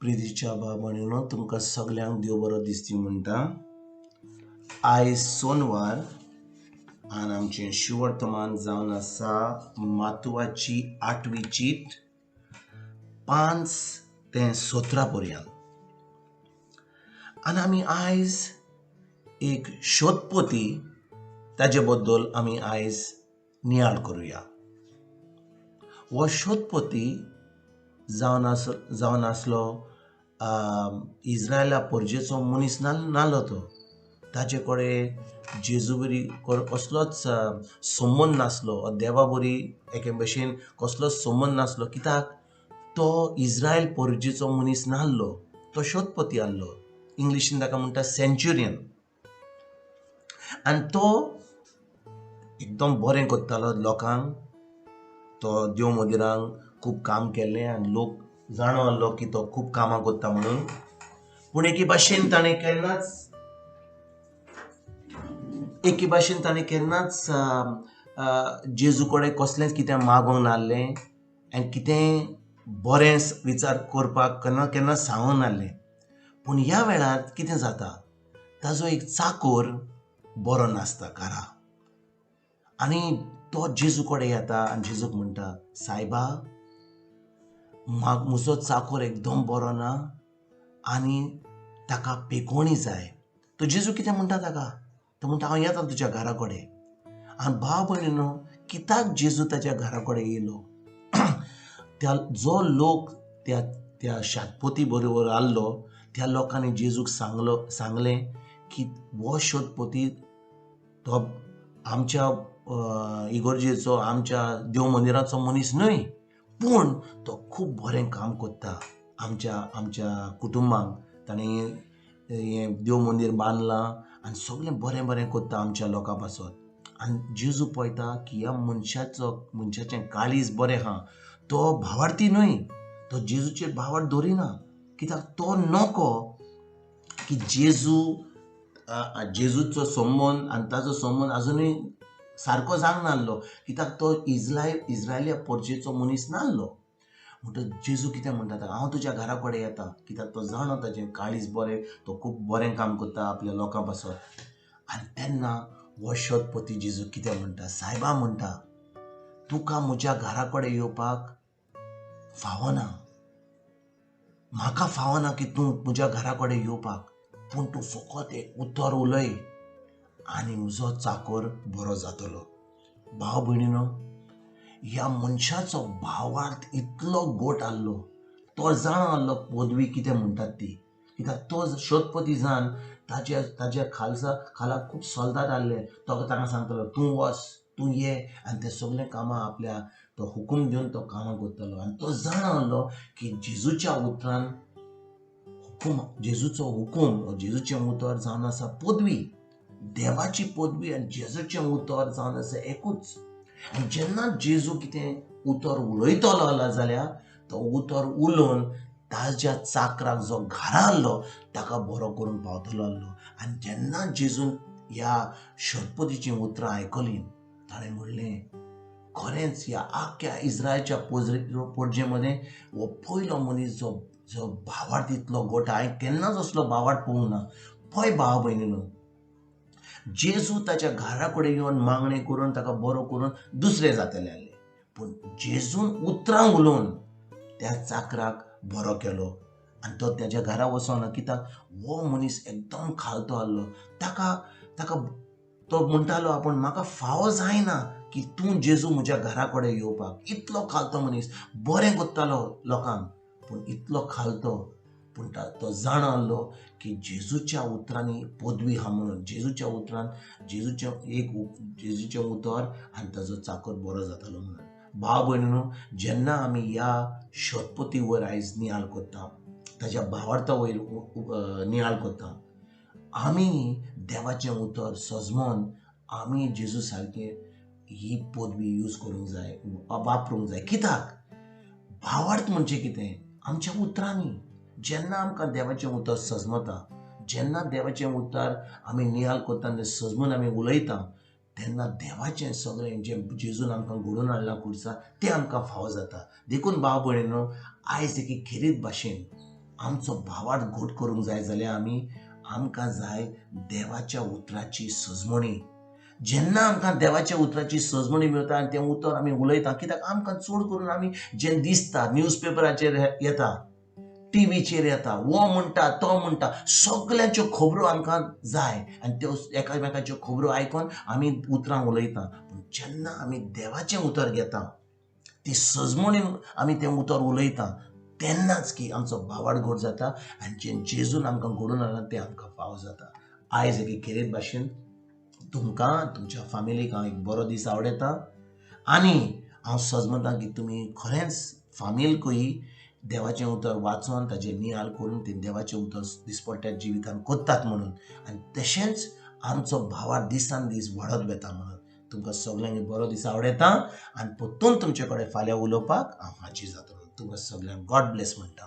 प्रितीच्या बाबांनो तुमकां सगल्यांक देव बरो दिसती म्हणटा. आयज सोनवार आनी आमचें शिवर्तमान जावन आसा मातवाची 8वी चीट 5 ते 17 पर्यंत. आनी आमी आयज एक शोधपोती ताजे बद्दल आमी आयज नियाळ करुया. हो शोधपोती जावन आसलो इज्रायला पोरजेचो मनीस नासलो तो. ताचे कडेन जेजू बरी कसलोच संबंद नासलो, देवा बरी एके भशेन कसलोच संबंद नासलो, कित्याक तो इज्रायल पोरजेचो मनीस नासलो, तो शोधपोती आसलो. इंग्लिशीन ताका म्हणटा सेंच्युरियन. आनी तो एकदम बरें करतालो लोकांक. तो देव मंदिरांक खूब काम केलें आनी लोक जाणो आसलो की तो खूब कामां करता म्हणून. पूण एके भाशेन ताणें केन्नाच जेजू कडेन कसलेंच कितें मागोंक नासलें आनी कितें बरें विचार करपाक केन्ना सांगूंक नासलें. पूण ह्या वेळार कितें जाता, ताजो एक चाकर बरो नासता घरा. आनी तो जेजू कडेन येता आनी जेजूक म्हणटा, सायबा म्हजो चाकर एकदम बरो ना आनी ताका पेकोवणी जाय. तो जेजू कितें म्हणटा ताका, तो म्हणटा हांव येता तुज्या घरा कडेन. आनी भाव भयणीनो, कित्याक जेजू ताच्या घरा कडेन येयलो? जो लोक त्या शातपोती बरोबर आसलो त्या लोकांनी जेजूक सांगलें की हो शोधपोती तो आमच्या इगोर्जेचो, आमच्या देव मंदिराचो मनीस न्हय, पूण तो खूब बरें काम करता. आमच्या कुटुंबाक ताणें देव मंदीर बांदलां आनी सगळें बरें बरें करता आमच्या लोकां पासत. आनी जेजू पळयता की ह्या मनशाचें काळीज बरें आहा. तो भावार्थी न्हय, तो जेजूचेर भावार्थ दवरिना, कित्याक तो नको की जेजूचो संबंद आनी ताजो संबंद आजुनूय सारको जावंक नासलो, कित्याक तो इज्रायली पोरजेचो मनीस नासलो. म्हणटच जेजू कितें म्हणटा ताका, हांव तुज्या घरा कडेन येता, कित्याक तो जाणो ताचें काळीज बरें, तो खूब बरें काम करता आपल्या लोकां पासत. आनी तेन्ना हो शोधपोती जेजू कितें म्हणटा, सायबा म्हणटा, तुका म्हज्या घरा कडेन येवपाक फावना, म्हाका फावना की तूं म्हज्या घरा कडेन येवपाक, पूण तूं फकत एक उतर उलय आनी म्हजो चाकर बरो जातलो. भाव भयणीनो, ह्या मनशाचो भावार्थ इतलो गोड आसलो. तो जाणो आसलो पदवी कितें म्हणटात ती, कित्याक तो शोधपोती जावन ताच्या खाला खूब सोल्दाद आसले. तो तांकां सांगतालो, तूं वच, तूं ये, आनी ते सगळें कामां आपल्या तो हुकूम दिवन तो कामां करतालो. आनी तो जाणो आसलो की जेजूच्या उतरान जेजूचो हुकूम, जेजूचें उतर जावन आसा पदवी, देवाची पदवी आनी जेजूचें उतर जावन आसा एकूच. आनी जेन्ना जेजू कितें उतर उलयतलो जाल्यार तो उतर उलोवन ताज्या चाकराक जो घरा आसलो ताका बरो करून पावतलो आसलो. आनी जेन्ना जेजून ह्या शोधपोतीचीं उतरां आयकलीं, ताणें म्हणलें, खरेंच ह्या आख्या इज्रायलच्या पोरजे मदें हो पयलो मनीस जो भावार्थ इतलो गोड. हांवें केन्नाच असलो भावार्थ पळोवंक ना. पळय भाव भयणीनो, जेजू ताच्या घरा कडेन येवन मागणें करून ताका बरो करून दुसरें जातलें आसलें. पूण जेजून उतरां उलोवन त्या चाकराक बरो केलो आनी तो ताच्या घरा वचोना, कित्याक हो मनीस एकदम खालतो आसलो. ताका तो म्हणटालो, आपूण म्हाका फावो जायना की तूं जेजू म्हज्या घरा कडेन येवपाक. इतलो खालतो मनीस, बरें करतालो लोकांक, पूण इतलो खालतो. पूण तो जाणो आसलो की जेजूच्या उतरांनी पदवी आहा म्हणून. जेजूच्या उतरान जेजूचें उतर आनी ताजो चाकर बरो जातालो म्हणून. भाव भयणीनो, जेन्ना आमी ह्या शोधपोती वयर आयज नियाळ करता, ताच्या भावार्था वयर नियाळ करता, आमी देवाचें उतर सजमोन आमी जेजू सारकें ही पदवी यूज करूंक जाय, वापरूंक जाय. कित्याक भावार्थ म्हणजे कितें? आमच्या उतरांनी जेन्ना आमकां देवाचें उतर सजमता, जेन्ना देवाचें उतर आमी नियाळ करता आनी सजमून आमी उलयता, तेन्ना देवाचें सगळें जें जेजून आमकां घडोवन हाडलां खुर्सा, तें आमकां फावो जाता. देखून भाव भयणीनो, आयज एक खेरीत भाशेन आमचो भावार्थ घोट करूंक जाय जाल्यार आमकां जाय देवाच्या उतराची सजमणी. जेन्ना आमकां देवाच्या उतराची सजमणी मेळटा आनी तें उतर आमी उलयता, कित्याक आमकां चड करून आमी जें दिसता न्यूजपेपराचेर येता, टीव्हीचेर येता, वो म्हणटा तो म्हणटा, सगळ्यांच्यो खबरो आमकां जाय आनी त्यो एकामेकाच्यो खबरो आयकून आमी उतरां उलयता. पूण जेन्ना आमी देवाचें उतर घेता, ती सजमणीन आमी तें उतर उलयता, तेन्नाच की आमचो भावार्थ घोट जाता आनी जें जेजून आमकां घडोवन हाडला तें आमकां फाव जाता. आयज एके खेरीत भाशेन तुमकां तुमच्या फॅमिलीक हांव एक बरो दीस आवडयता आनी हांव सजमतां की तुमी खरेंच फामीलकूय देवाचें उतर वाचून ताजेर नियाळ करून तें देवाचें उतर दिसपट्ट्या जिवितांत कोत्तात म्हणून, आनी तशेंच आमचो भावार्थ दिसान दीस वाडत वेता म्हणून तुमकां सगळ्यांक बरो दीस आवडयता आनी परतून तुमचे कडेन फाल्यां उलोवपाक हांव हाजीर जातलो. तुमकां सगळ्यांक गॉड ब्लेस म्हणटा.